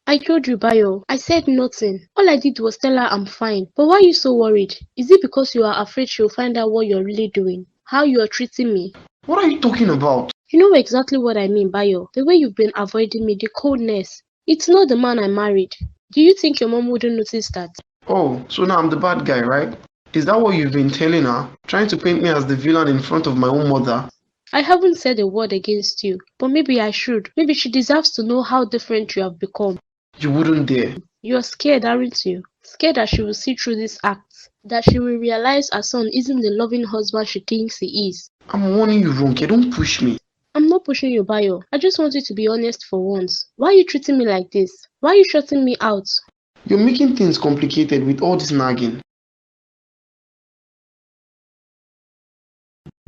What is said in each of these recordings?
I told you, Bayo. I said nothing. All I did was tell her I'm fine. But why are you so worried? Is it because you are afraid she'll find out what you're really doing? How you're treating me? What are you talking about? You know exactly what I mean, Bayo. The way you've been avoiding me, the coldness. It's not the man I married. Do you think your mom wouldn't notice that? Oh, so now I'm the bad guy, right? Is that what you've been telling her? Trying to paint me as the villain in front of my own mother? I haven't said a word against you, but maybe I should. Maybe she deserves to know how different you have become. You wouldn't dare. You're scared, aren't you? Scared that she will see through these acts. That she will realize her son isn't the loving husband she thinks he is. I'm warning you, Ronke. Don't push me. I'm not pushing you, Bayo. I just want you to be honest for once. Why are you treating me like this? Why are you shutting me out? You're making things complicated with all this nagging.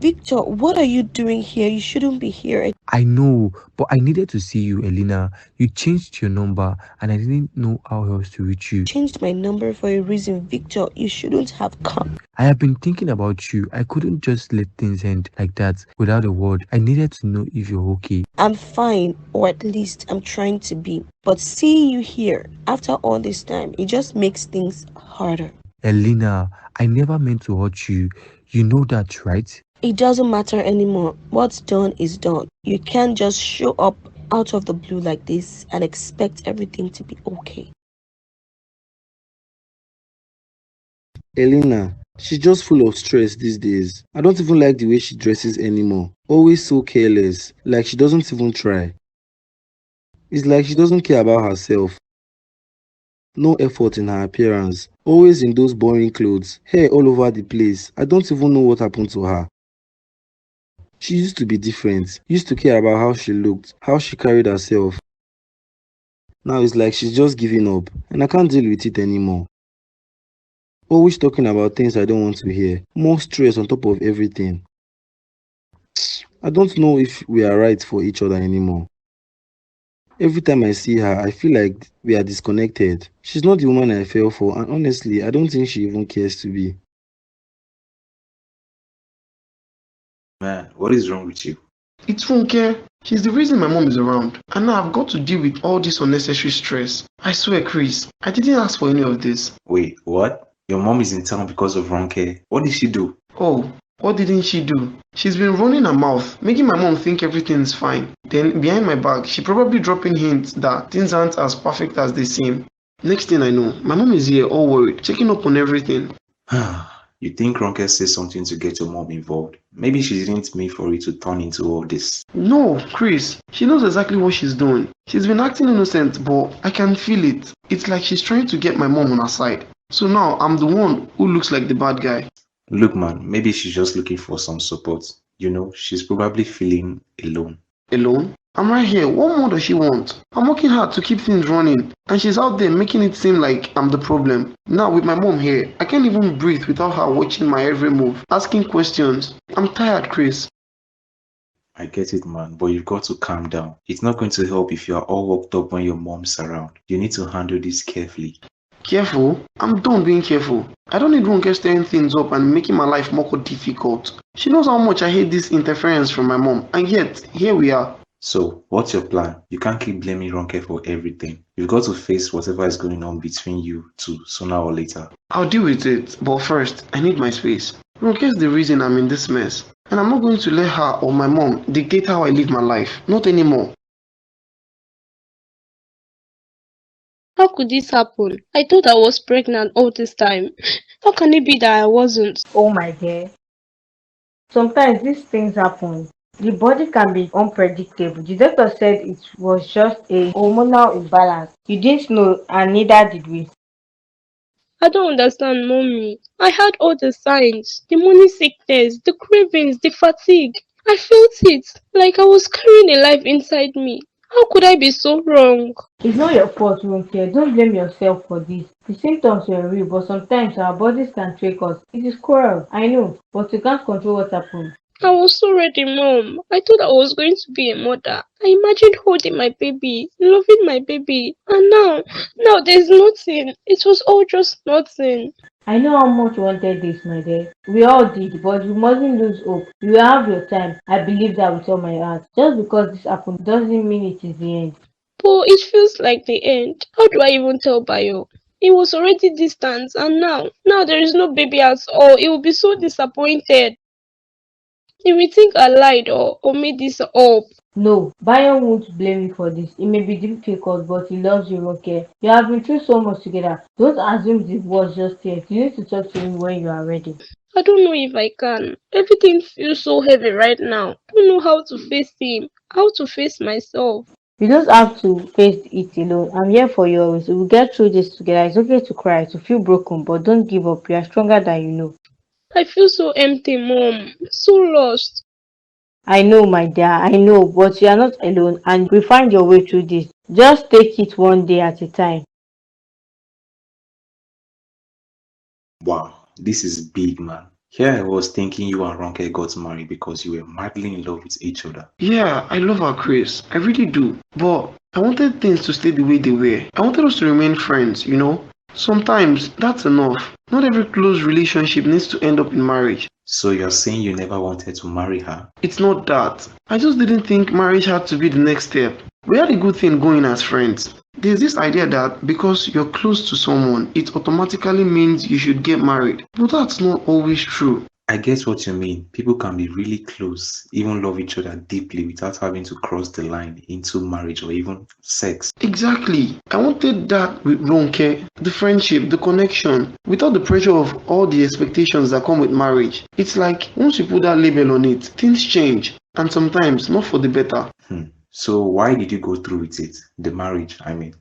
Victor, what are you doing here? You shouldn't be here. I know, but I needed to see you, Elena. You changed your number and I didn't know how else to reach you. Changed my number for a reason. Victor, you shouldn't have come. I have been thinking about you. I couldn't just let things end like that without a word. I needed to know if you're okay. I'm fine, or at least I'm trying to be. But seeing you here after all this time, it just makes things harder. Elena, I never meant to hurt you. You know that, right? It doesn't matter anymore. What's done is done. You can't just show up out of the blue like this and expect everything to be okay. Elena, she's just full of stress these days. I don't even like the way she dresses anymore. Always so careless, like she doesn't even try. It's like she doesn't care about herself. No effort in her appearance. Always in those boring clothes. Hair all over the place. I don't even know what happened to her. She used to be different. Used to care about how she looked, how she carried herself. Now it's like she's just giving up, and I can't deal with it anymore. Always talking about things I don't want to hear. More stress on top of everything. I don't know if we are right for each other anymore. Every time I see her, I feel like we are disconnected. She's not the woman I fell for, and honestly, I don't think she even cares to be. Man, what is wrong with you? It's Ronke. She's the reason my mom is around. And now I've got to deal with all this unnecessary stress. I swear, Chris, I didn't ask for any of this. Wait, what? Your mom is in town because of Ronke. What did she do? Oh, what didn't she do? She's been running her mouth, making my mom think everything's fine. Then, behind my back, she probably dropping hints that things aren't as perfect as they seem. Next thing I know, my mom is here all worried, checking up on everything. You think Ronke said something to get your mom involved? Maybe she didn't mean for it to turn into all this. No, Chris, she knows exactly what she's doing. She's been acting innocent, but I can feel it. It's like she's trying to get my mom on her side. So now I'm the one who looks like the bad guy. Look, man, maybe she's just looking for some support. You know, she's probably feeling alone. Alone? I'm right here. What more does she want? I'm working hard to keep things running, and she's out there making it seem like I'm the problem. Now with my mom here, I can't even breathe without her watching my every move, asking questions. I'm tired, Chris. I get it, man, but you've got to calm down. It's not going to help if you are all worked up when your mom's around. You need to handle this carefully. Careful? I'm done being careful. I don't need Ronke stirring things up and making my life more difficult. She knows how much I hate this interference from my mom, and yet, here we are. So, what's your plan? You can't keep blaming Ronke for everything. You've got to face whatever is going on between you two sooner or later. I'll deal with it, but first, I need my space. Ronke's the reason I'm in this mess, and I'm not going to let her or my mom dictate how I live my life. Not anymore. How could this happen? I thought I was pregnant all this time. How can it be that I wasn't? Oh my dear. Sometimes these things happen. The body can be unpredictable. The doctor said it was just a hormonal imbalance. You didn't know, and neither did we. I don't understand, mommy. I had all the signs. The morning sickness, the cravings, the fatigue. I felt it, like I was carrying a life inside me. How could I be so wrong? It's not your fault, Ronke. Don't blame yourself for this. The symptoms were real, but sometimes our bodies can trick us. It is cruel, I know, but you can't control what happens. I was so ready, Mom. I thought I was going to be a mother. I imagined holding my baby, loving my baby. And now there's nothing. It was all just nothing. I know how much you wanted this, my dear. We all did, but you mustn't lose hope. You will have your time. I believe that with all my heart. Just because this happened doesn't mean it is the end. But it feels like the end. How do I even tell Bayo? He was already distant, and now there is no baby at all. He will be so disappointed. He will think I lied or made this up. No, Bayo won't blame you for this. It may be difficult, but he loves you, okay? You have been through so much together. Don't assume this was just yet. You need to talk to him when you are ready. I don't know if I can. Everything feels so heavy right now. I don't know how to face him, how to face myself. You don't have to face it alone. I'm here for you always. We'll get through this together. It's okay to cry, to feel broken, but don't give up. You are stronger than you know. I feel so empty, Mom. So lost. I know, my dear, I know, but you are not alone and we find your way through this. Just take it one day at a time. Wow, this is big, man. Here I was thinking you and Ronke got married because you were madly in love with each other. Yeah, I love her, Chris. I really do. But I wanted things to stay the way they were. I wanted us to remain friends, you know? Sometimes that's enough. Not every close relationship needs to end up in marriage. So you're saying you never wanted to marry her? It's not that. I just didn't think marriage had to be the next step. We had a good thing going as friends. There's this idea that because you're close to someone, it automatically means you should get married. But that's not always true. I get what you mean. People can be really close, even love each other deeply without having to cross the line into marriage or even sex. Exactly. I wanted that with Ronke, the friendship, the connection, without the pressure of all the expectations that come with marriage. It's like once you put that label on it, things change, and sometimes not for the better. So why did you go through with it? The marriage, I mean.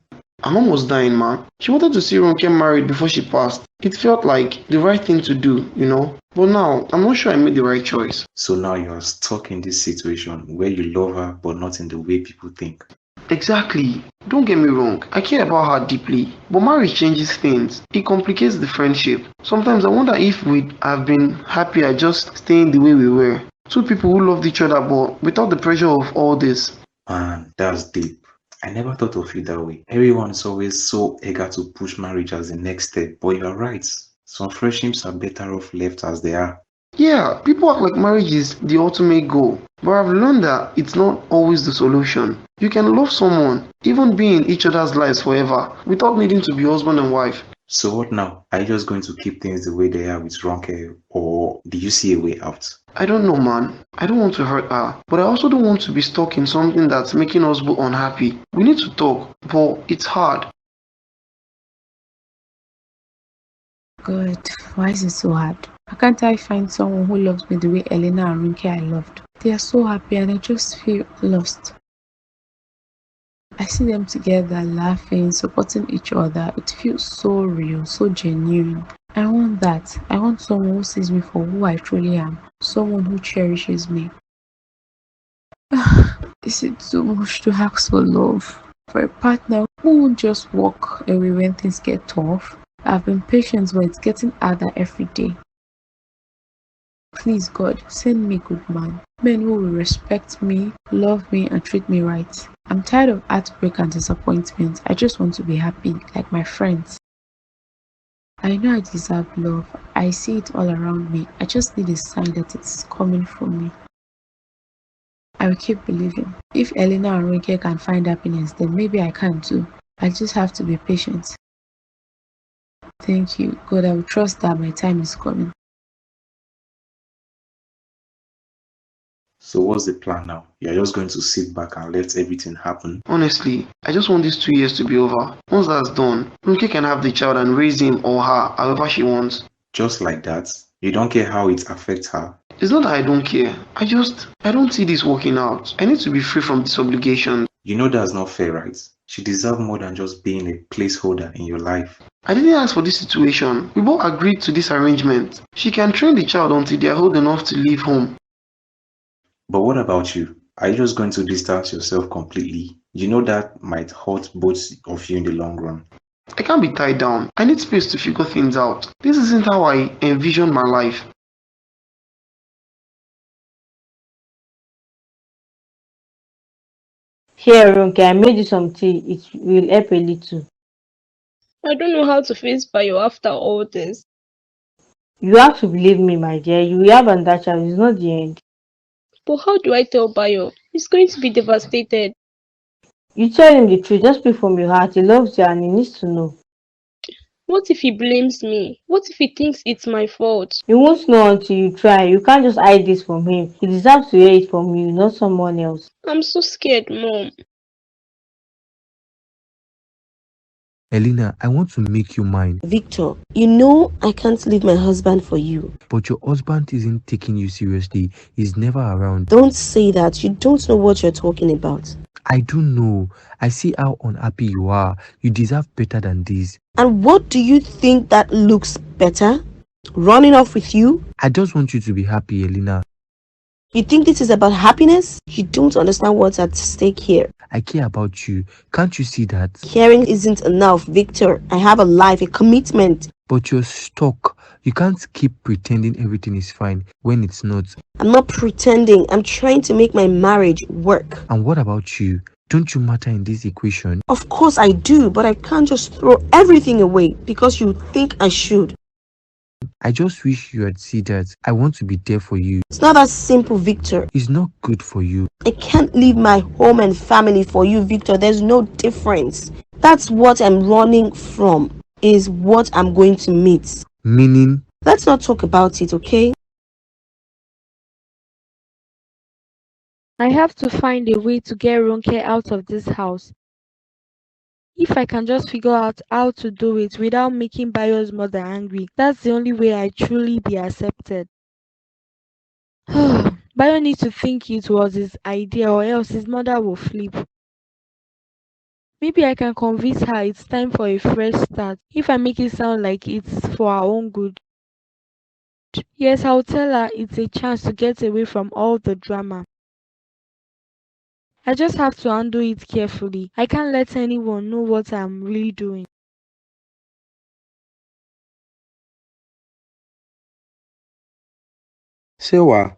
Her mom was dying, man. She wanted to see Ronke married before she passed. It felt like the right thing to do, you know. But now, I'm not sure I made the right choice. So now you are stuck in this situation where you love her but not in the way people think. Exactly. Don't get me wrong, I care about her deeply, but marriage changes things. It complicates the friendship. Sometimes I wonder if we'd have been happier just staying the way we were. Two people who loved each other but without the pressure of all this. Man, that's deep. I never thought of it that way. Everyone is always so eager to push marriage as the next step, but you're right. Some friendships are better off left as they are. Yeah, people act like marriage is the ultimate goal, but I've learned that it's not always the solution. You can love someone, even be in each other's lives forever, without needing to be husband and wife. So what now? Are you just going to keep things the way they are with Ronke, or do you see a way out? I don't know, man. I don't want to hurt her, but I also don't want to be stuck in something that's making us both unhappy. We need to talk, but it's hard. God, why is it so hard? How can't I find someone who loves me the way Elena and Rinke I loved? They are so happy and I just feel lost. I see them together, laughing, supporting each other. It feels so real, so genuine. I want that. I want someone who sees me for who I truly am. Someone who cherishes me. Is it too much to ask for love? For a partner who won't just walk away when things get tough? I've been patient, but it's getting harder every day. Please, God, send me good man. Men who will respect me, love me, and treat me right. I'm tired of heartbreak and disappointment. I just want to be happy, like my friends. I know I deserve love. I see it all around me. I just need a sign that it's coming from me. I will keep believing. If Elena and Rinke can find happiness, then maybe I can too. I just have to be patient. Thank you, God. I will trust that my time is coming. So what's the plan now? You're just going to sit back and let everything happen? Honestly, I just want these 2 years to be over. Once that's done, Ronke can have the child and raise him or her however she wants. Just like that? You don't care how it affects her? It's not that I don't care. I don't see this working out. I need to be free from this obligation. You know that's not fair, right? She deserves more than just being a placeholder in your life. I didn't ask for this situation. We both agreed to this arrangement. She can train the child until they are old enough to leave home. But what about you? Are you just going to distance yourself completely? You know that might hurt both of you in the long run. I can't be tied down. I need space to figure things out. This isn't how I envisioned my life. Here, Ronke, I made you some tea. It will help a little. I don't know how to face Bayo after all this. You have to believe me, my dear. You will have another child. It's not the end. But how do I tell Bayo? He's going to be devastated. You tell him the truth. Just speak from your heart. He loves you and he needs to know. What if he blames me? What if he thinks it's my fault? You won't know until you try. You can't just hide this from him. He deserves to hear it from you, not someone else. I'm so scared, Mom. Elena, I want to make you mine. Victor, you know I can't leave my husband for you. But your husband isn't taking you seriously. He's never around. Don't say that. You don't know what you're talking about. I do know. I see how unhappy you are. You deserve better than this. And what do you think that looks better? Running off with you? I just want you to be happy, Elena. You think this is about happiness? You don't understand what's at stake here. I care about you. Can't you see that? Caring isn't enough, Victor. I have a life, a commitment. But you're stuck. You can't keep pretending everything is fine when it's not. I'm not pretending. I'm trying to make my marriage work. And what about you? Don't you matter in this equation? Of course I do, but I can't just throw everything away because you think I should. I just wish you had seen that. I want to be there for you. It's not that simple, Victor. It's not good for you. I can't leave my home and family for you, Victor. There's no difference. That's what I'm running from, is what I'm going to meet. Meaning? Let's not talk about it, okay? I have to find a way to get Ronke out of this house. If I can just figure out how to do it without making Bayo's mother angry, that's the only way I truly be accepted. Bayo needs to think it was his idea or else his mother will flip. Maybe I can convince her it's time for a fresh start if I make it sound like it's for our own good. Yes, I'll tell her it's a chance to get away from all the drama. I just have to handle it carefully. I can't let anyone know what I'm really doing. Sewa,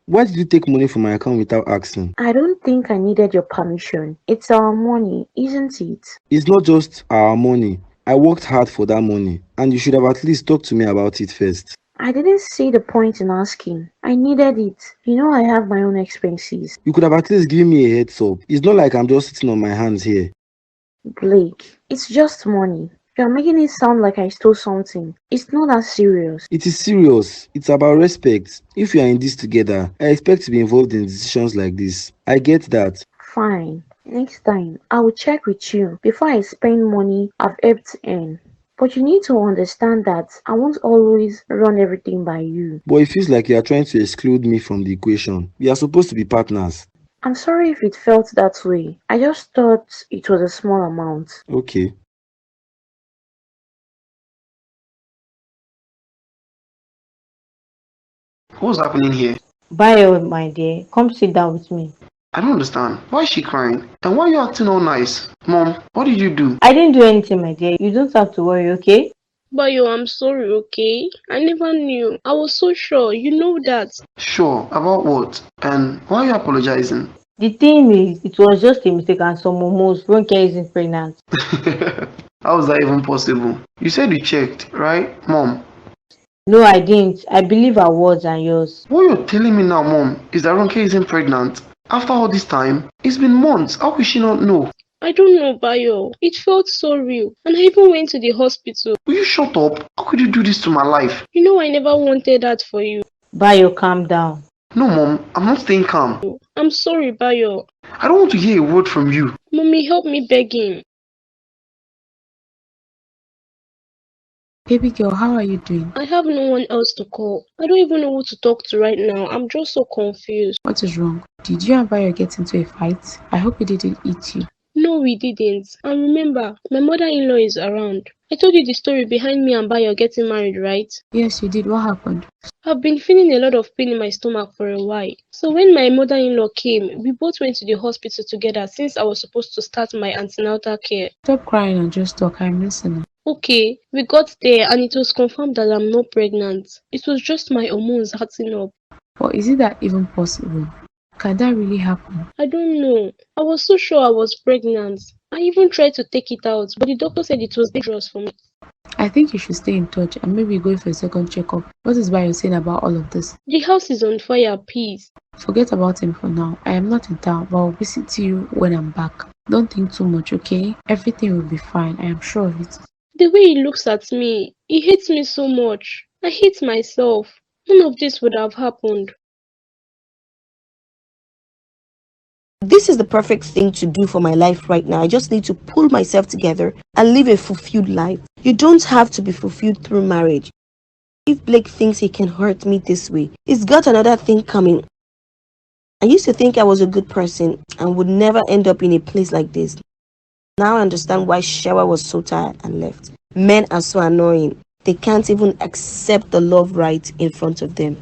why did you take money from my account without asking? I don't think I needed your permission. It's our money, isn't it? It's not just our money. I worked hard for that money, and you should have at least talked to me about it first. I didn't see the point in asking. I needed it. You know I have my own expenses. You could have at least given me a heads up. It's not like I'm just sitting on my hands here. Blake, it's just money. You're making it sound like I stole something. It's not that serious. It is serious. It's about respect. If we are in this together, I expect to be involved in decisions like this. I get that. Fine. Next time, I will check with you before I spend money I've helped earn. But you need to understand that I won't always run everything by you. But it feels like you are trying to exclude me from the equation. We are supposed to be partners. I'm sorry if it felt that way. I just thought it was a small amount. Okay. What's happening here? Bayo, my dear, come sit down with me. I don't understand. Why is she crying? And why are you acting all nice? Mom, what did you do? I didn't do anything, my dear. You don't have to worry, okay? Bayo, I'm sorry, okay? I never knew. I was so sure. You know that. Sure, about what? And why are you apologizing? The thing is, it was just a mistake and some momos. Ronke isn't pregnant. How is that even possible? You said you checked, right, Mom? No, I didn't. I believe our words and yours. What you're telling me now, Mom, is that Ronke isn't pregnant. After all this time, it's been months. How could she not know? I don't know, Bayo. It felt so real. And I even went to the hospital. Will you shut up? How could you do this to my life? You know I never wanted that for you. Bayo, calm down. No, Mom, I'm not staying calm. I'm sorry, Bayo. I don't want to hear a word from you. Mommy, help me beg him. Baby girl, how are you doing? I have no one else to call. I don't even know who to talk to right now. I'm just so confused. What is wrong? Did you and Bayo get into a fight? I hope he didn't eat you. No, we didn't. And remember, my mother-in-law is around. I told you the story behind me and Bayo getting married, right? Yes, you did. What happened? I've been feeling a lot of pain in my stomach for a while. So when my mother-in-law came, we both went to the hospital together since I was supposed to start my antenatal care. Stop crying and just talk. I'm listening. Okay, we got there and it was confirmed that I'm not pregnant. It was just my hormones acting up. But is it that even possible? Can that really happen? I don't know. I was so sure I was pregnant. I even tried to take it out, but the doctor said it was dangerous for me. I think you should stay in touch and maybe go for a second checkup. What is Bayo saying about all of this? The house is on fire, please. Forget about him for now. I am not in town, but I'll visit you when I'm back. Don't think too much, okay? Everything will be fine. I am sure of it. The way he looks at me, he hates me so much. I hate myself. None of this would have happened. This is the perfect thing to do for my life right now. I just need to pull myself together and live a fulfilled life. You don't have to be fulfilled through marriage. If Blake thinks he can hurt me this way, he's got another thing coming. I used to think I was a good person and would never end up in a place like this. Now I understand why Shewa was so tired and left. Men are so annoying. They can't even accept the love right in front of them.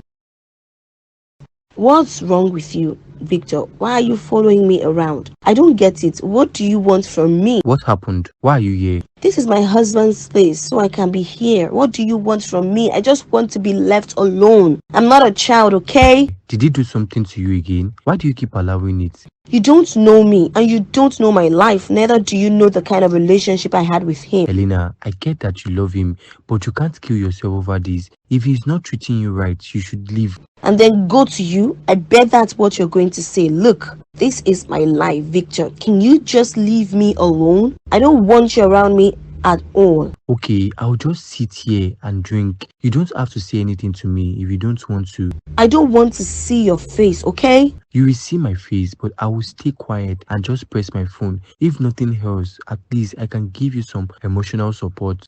What's wrong with you, Victor? Why are you following me around? I don't get it. What do you want from me? What happened? Why are you here? This is my husband's place, so I can be here. What do you want from me? I just want to be left alone. I'm not a child, okay? Did he do something to you again? Why do you keep allowing it? You don't know me, and you don't know my life. Neither do you know the kind of relationship I had with him. Elena, I get that you love him, but you can't kill yourself over this. If he's not treating you right, you should leave. And then go to you? I bet that's what you're going to say. Look, this is my life, Victor. Can you just leave me alone? I don't want you around me at all. Okay, I'll just sit here and drink. You don't have to say anything to me if you don't want to. I don't want to see your face, okay? You will see my face, but I will stay quiet and just press my phone. If nothing else, at least I can give you some emotional support.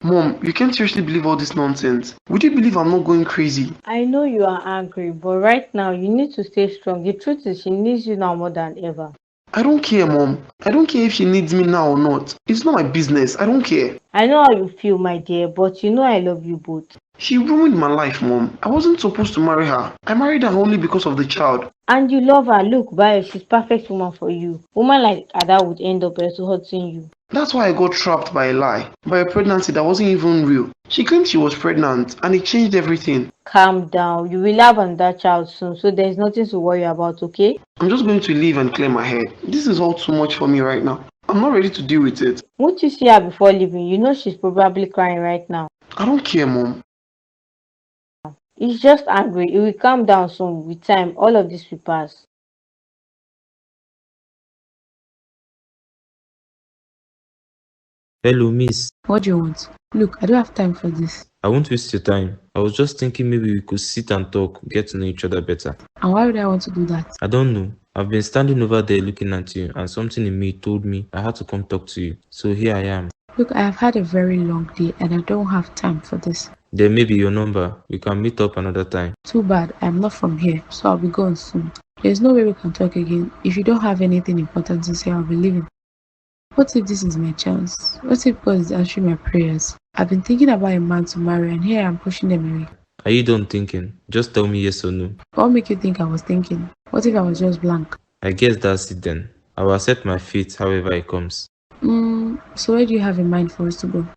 Mom, you can't seriously believe all this nonsense. Would you believe I'm not going crazy? I know you are angry, but right now you need to stay strong. The truth is she needs you now more than ever. I don't care, Mom. I don't care if she needs me now or not. It's not my business. I don't care. I know how you feel, my dear, but you know I love you both. She ruined my life, Mom. I wasn't supposed to marry her. I married her only because of the child. And you love her. Look, Bayo, she's perfect woman for you. Woman like Ada would end up also hurting you. That's why I got trapped by a lie, by a pregnancy that wasn't even real. She claimed she was pregnant, and it changed everything. Calm down. You will have another child soon, so there's nothing to worry about, okay? I'm just going to leave and clear my head. This is all too much for me right now. I'm not ready to deal with it. Won't you see her before leaving? You know she's probably crying right now. I don't care, Mom. He's just angry. He will calm down soon. With time, all of this will pass. Hello, miss. What do you want? Look, I don't have time for this. I won't waste your time. I was just thinking maybe we could sit and talk, get to know each other better. And why would I want to do that? I don't know. I've been standing over there looking at you, and something in me told me I had to come talk to you. So here I am. Look, I have had a very long day and I don't have time for this. There may be your number. We can meet up another time. Too bad, I'm not from here, so I'll be gone soon. There's no way we can talk again. If you don't have anything important to say, I'll be leaving. What if this is my chance? What if God is answering my prayers? I've been thinking about a man to marry and here I'm pushing them away. Are you done thinking? Just tell me yes or no. What make you think I was thinking? What if I was just blank? I guess that's it then. I will accept my fate however it comes. So where do you have in mind for us to go?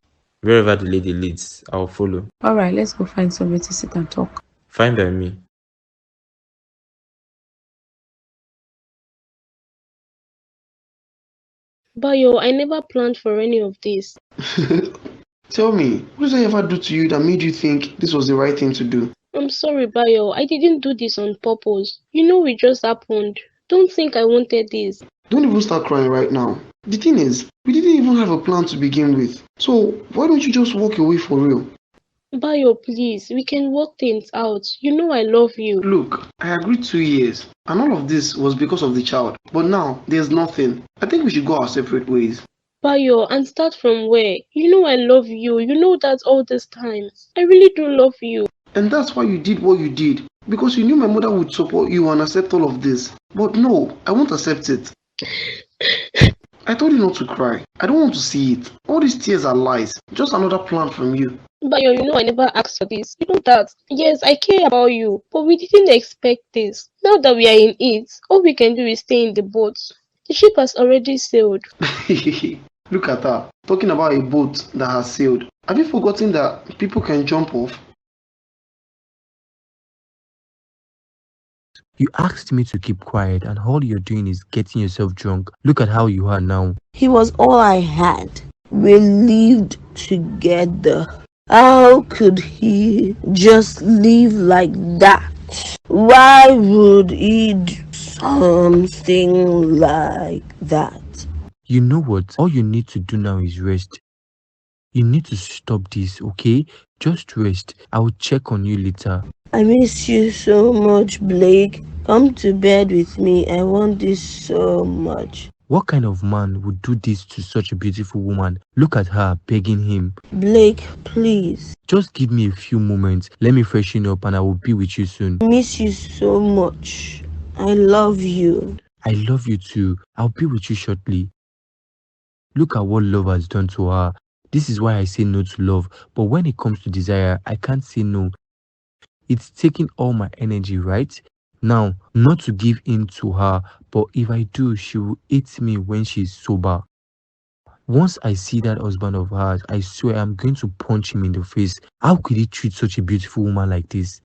Wherever the lady leads, I'll follow. Alright, let's go find somewhere to sit and talk. Fine by me. Bayo, I never planned for any of this. Tell me, what did I ever do to you that made you think this was the right thing to do? I'm sorry, Bayo. I didn't do this on purpose. You know it just happened. Don't think I wanted this. Don't even start crying right now. The thing is, we didn't even have a plan to begin with. So, why don't you just walk away for real? Bayo, please, we can work things out. You know I love you. Look, I agreed 2 years, and all of this was because of the child. But now, there's nothing. I think we should go our separate ways. Bayo, and start from where? You know I love you. You know that all this time. I really do love you. And that's why you did what you did. Because you knew my mother would support you and accept all of this. But no, I won't accept it. I told you not to cry. I don't want to see it. All these tears are lies. Just another plan from you. Bayo, you know I never asked for this. You know that. Yes, I care about you. But we didn't expect this. Now that we are in it, all we can do is stay in the boat. The ship has already sailed. Look at her, talking about a boat that has sailed. Have you forgotten that people can jump off? You asked me to keep quiet and all you're doing is getting yourself drunk. Look at how you are now. He was all I had. We lived together. How could he just leave like that? Why would he do something like that? You know what? All you need to do now is rest. You need to stop this, okay? Just rest. I will check on you later. I miss you so much, Blake. Come to bed with me. I want this so much. What kind of man would do this to such a beautiful woman? Look at her begging him. Blake, please. Just give me a few moments. Let me freshen up and I will be with you soon. I miss you so much. I love you. I love you too. I'll be with you shortly. Look at what love has done to her. This is why I say no to love. But when it comes to desire, I can't say no. It's taking all my energy, right? Now, not to give in to her, but if I do, she will hate me when she's sober. Once I see that husband of hers, I swear I'm going to punch him in the face. How could he treat such a beautiful woman like this?